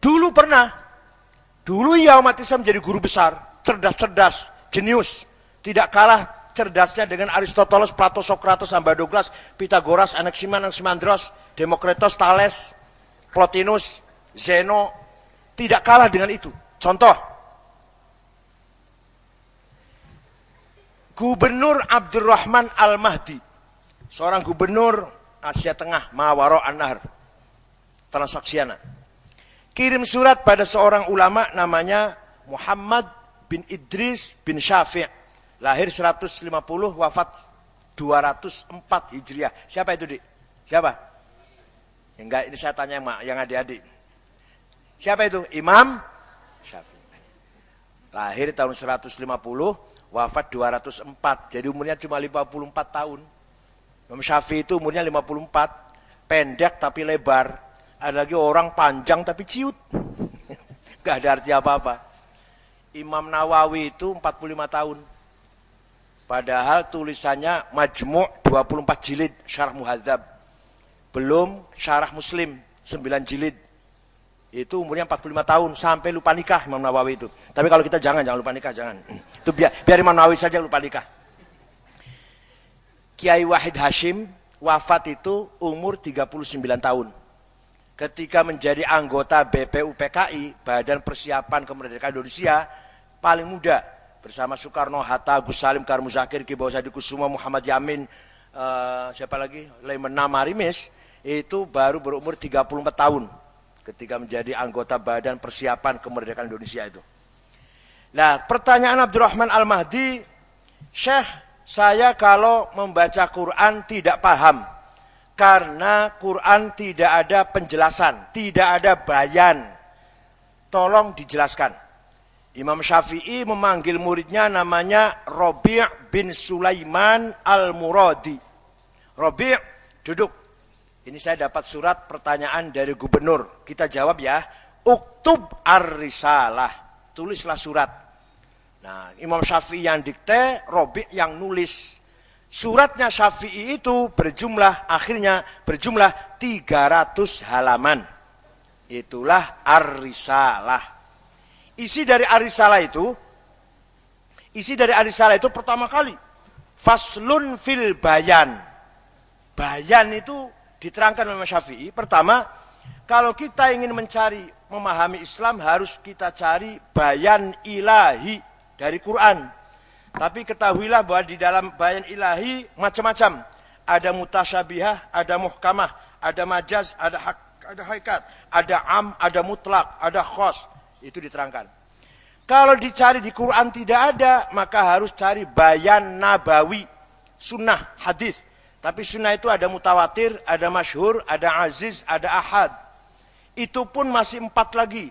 Dulu pernah. Dulu ya umat Islam menjadi guru besar, cerdas-cerdas, jenius. Tidak kalah cerdasnya dengan Aristoteles, Plato, Socrates, Empedokles, Pythagoras, Anaximandros, Demokritos, Thales, Plotinus, Zeno. Tidak kalah dengan itu. Contoh, Gubernur Abdurrahman Al-Mahdi, seorang gubernur Asia Tengah, Mawaro An-Nahr, Transaksiana, kirim surat pada seorang ulama namanya Muhammad bin Idris bin Syafi', lahir 150, wafat 204 Hijriah. Siapa itu, Dik? Siapa? Enggak, ini saya tanya yang adik-adik. Siapa itu? Imam Syafi'i. Lahir tahun 150, wafat 204. Jadi umurnya cuma 54 tahun. Imam Syafi'i itu umurnya 54, pendek tapi lebar. Ada lagi orang panjang tapi ciut. Gak ada arti apa-apa. Imam Nawawi itu 45 tahun. Padahal tulisannya Majmu' 24 jilid, Syarah Muhadzab. Belum Syarah Muslim 9 jilid. Itu umurnya 45 tahun, sampai lupa nikah Imam Nawawi itu. Tapi kalau kita jangan lupa nikah, jangan. Itu biar Imam Nawawi saja lupa nikah. Kiai Wahid Hashim wafat itu umur 39 tahun. Ketika menjadi anggota BPUPKI, Badan Persiapan Kemerdekaan Indonesia, paling muda, bersama Soekarno, Hatta, Gus Salim, Kar Muzakir, Ki Bawah Sadi Kusuma, Muhammad Yamin, siapa lagi, Lemena Marimis, itu baru berumur 34 tahun ketika menjadi anggota Badan Persiapan Kemerdekaan Indonesia itu. Nah, pertanyaan Abdurrahman Al-Mahdi, Syekh, saya kalau membaca Quran tidak paham. Karena Quran tidak ada penjelasan, tidak ada bayan. Tolong dijelaskan. Imam Syafi'i memanggil muridnya namanya Rabi' bin Sulaiman Al-Muradi. Rabi', duduk. Ini saya dapat surat pertanyaan dari gubernur. Kita jawab ya. Uktub ar-risalah. Tulislah surat. Nah, Imam Syafi'i yang dikte, Rabi' yang nulis. Suratnya Syafi'i itu akhirnya berjumlah 300 halaman. Itulah Ar-Risalah. Isi dari Ar-Risalah itu pertama kali faslun fil bayan. Bayan itu diterangkan oleh Syafi'i. Pertama, kalau kita ingin memahami Islam harus kita cari bayan ilahi dari Quran. Tapi ketahuilah bahwa di dalam bayan ilahi macam-macam. Ada mutasyabihah, ada muhkamah, ada majaz, ada hakikat, ada am, ada mutlak, ada khos. Itu diterangkan. Kalau dicari di Quran tidak ada, maka harus cari bayan nabawi, sunnah, hadis. Tapi sunnah itu ada mutawatir, ada masyhur, ada aziz, ada ahad. Itu pun masih 4 lagi.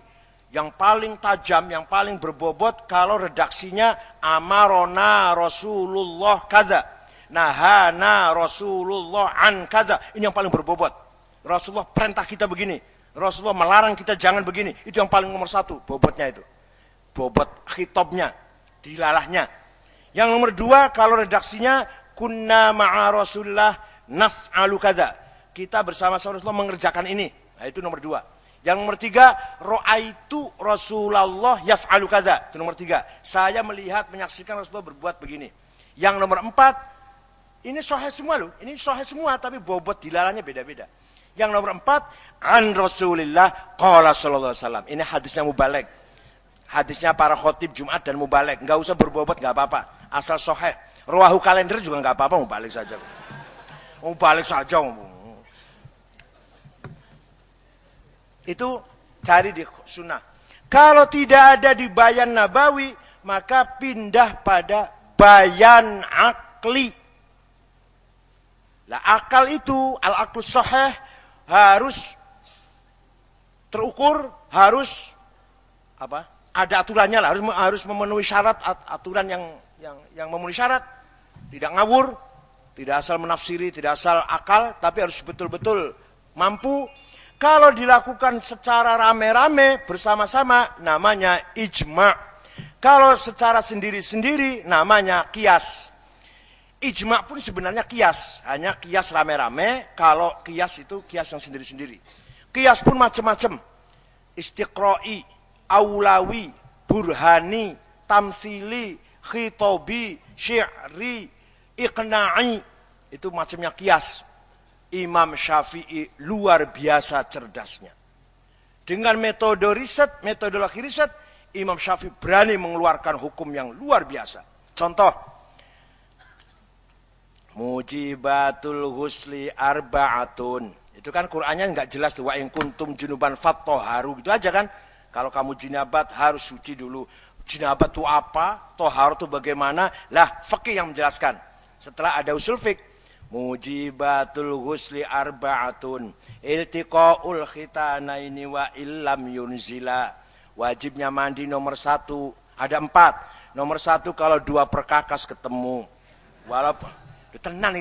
Yang paling tajam, yang paling berbobot kalau redaksinya amarona Rasulullah kadza, nahana Rasulullah an kadza. Ini yang paling berbobot. Rasulullah perintah kita begini, Rasulullah melarang kita jangan begini. Itu yang paling nomor 1, bobotnya itu. Bobot khitabnya, dilalahnya. Yang nomor 2 kalau redaksinya kunna ma'a Rasulullah naf'alu kadza. Kita bersama-sama Rasulullah mengerjakan ini. Nah, itu nomor 2. Yang nomor 3, ro'aitu Rasulullah yaf'alu kadza. Itu nomor 3. Saya melihat, menyaksikan Rasulullah berbuat begini. Yang nomor 4, ini sahih semua loh. Ini sahih semua, tapi bobot dilalahnya beda-beda. Yang nomor 4, an Rasulillah qala sallallahu alaihi wasallam. Ini hadisnya mubalig. Hadisnya para khotib Jumat dan mubalig. Enggak usah berbobot, enggak apa-apa. Asal sahih. Ruwahu kalender juga enggak apa-apa, mubalig saja. Mubalig saja. Itu cari di sunnah. Kalau tidak ada di bayan nabawi, maka pindah pada bayan akli. Lah akal itu, al-aqlus sahih, harus terukur, harus apa? Ada aturannya lah, harus memenuhi syarat, aturan yang memenuhi syarat. Tidak ngawur, tidak asal menafsiri, tidak asal akal, tapi harus betul-betul mampu. Kalau dilakukan secara rame-rame bersama-sama namanya ijma'. Kalau secara sendiri-sendiri namanya qiyas. Ijma' pun sebenarnya qiyas, hanya qiyas rame-rame. Kalau qiyas itu qiyas yang sendiri-sendiri. Qiyas pun macam-macam. istiqra'i, aulawi, burhani, tamsili, khitobi, syi'ri, iqna'i. Itu macamnya kias. Imam Syafi'i luar biasa cerdasnya. Dengan metode riset, metodologi riset, Imam Syafi'i berani mengeluarkan hukum yang luar biasa. Contoh, mujibatul ghusli arba'atun. Itu kan Qur'annya nggak jelas tuh, wa in kuntum junuban fattoharu, gitu aja kan. Kalau kamu jinabat harus suci dulu. Jinabat itu apa? Tohar itu bagaimana? Lah, fikih yang menjelaskan. Setelah ada usul fikih, mujibatul ghusli arba'atun, iltiqaul khitanaini wa illam yunzila. Wajibnya mandi nomor 1, ada 4. Nomor 1 kalau 2 perkakas ketemu. Walaupun tenan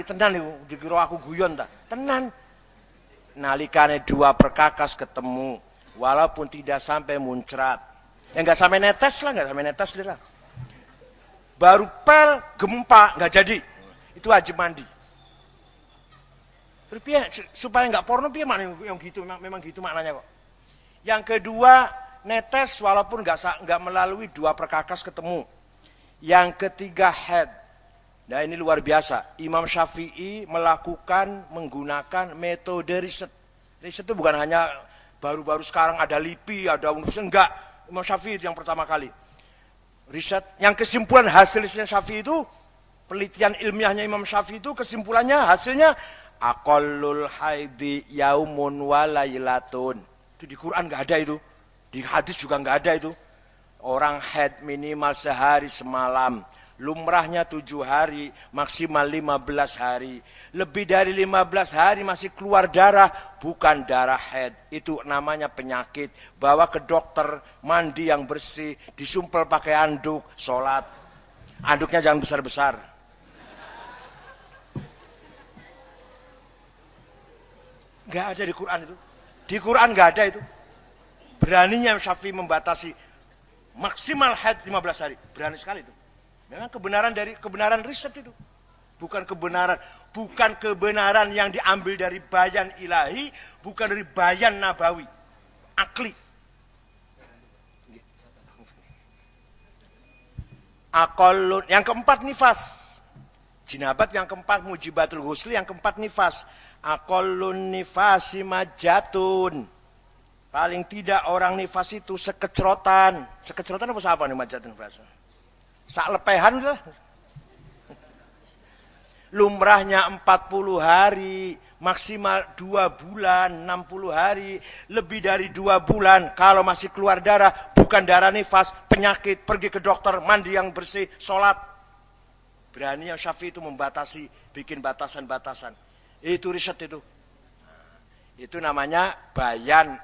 dikira aku guyon ta. Tenan. Nalikane 2 perkakas ketemu, walaupun tidak sampai muncrat. Ya enggak sampai netes lah. Baru pel gempa enggak jadi. Itu wajib mandi. Terus piye supaya enggak porno piye yang gitu, memang gitu maknanya kok. Yang kedua, netes walaupun enggak melalui 2 perkakas ketemu. Yang ketiga, head. Nah ini luar biasa. Imam Syafi'i menggunakan metode riset. Riset itu bukan hanya baru-baru sekarang ada LIPI, ada universitas, enggak. Imam Syafi'i yang pertama kali. Riset, yang kesimpulan hasilnya Syafi'i itu, penelitian ilmiahnya Imam Syafi'i itu kesimpulannya, hasilnya, aqallul haidi yaumun wa lailatun. Itu di Quran enggak ada itu. Di hadis juga enggak ada itu. Orang haid minimal sehari semalam. Lumrahnya 7 hari, maksimal 15 hari. Lebih dari 15 hari masih keluar darah, bukan darah haid. Itu namanya penyakit. Bawa ke dokter, mandi yang bersih, disumpel pakai anduk, sholat. Anduknya jangan besar-besar. Gak ada di Quran itu. Di Quran gak ada itu. Beraninya Syafi'i membatasi maksimal haid 15 hari. Berani sekali itu. Memang kebenaran riset itu. Bukan kebenaran yang diambil dari bayan ilahi, bukan dari bayan nabawi. Akli. Aqallun, yang keempat nifas. Jinabat yang keempat, mujibatul ghusli yang keempat nifas. Aqallun nifasi majatun. Paling tidak orang nifas itu sekecrotan. Sekecrotan apa nih majatun bahasa? Sak lepehan lah. Lumrahnya 40 hari, maksimal 2 bulan, 60 hari, lebih dari 2 bulan. Kalau masih keluar darah, bukan darah nifas, penyakit, pergi ke dokter, mandi yang bersih, sholat. Berani yang Syafi'i itu membatasi, bikin batasan-batasan. Itu riset itu. Itu namanya bayan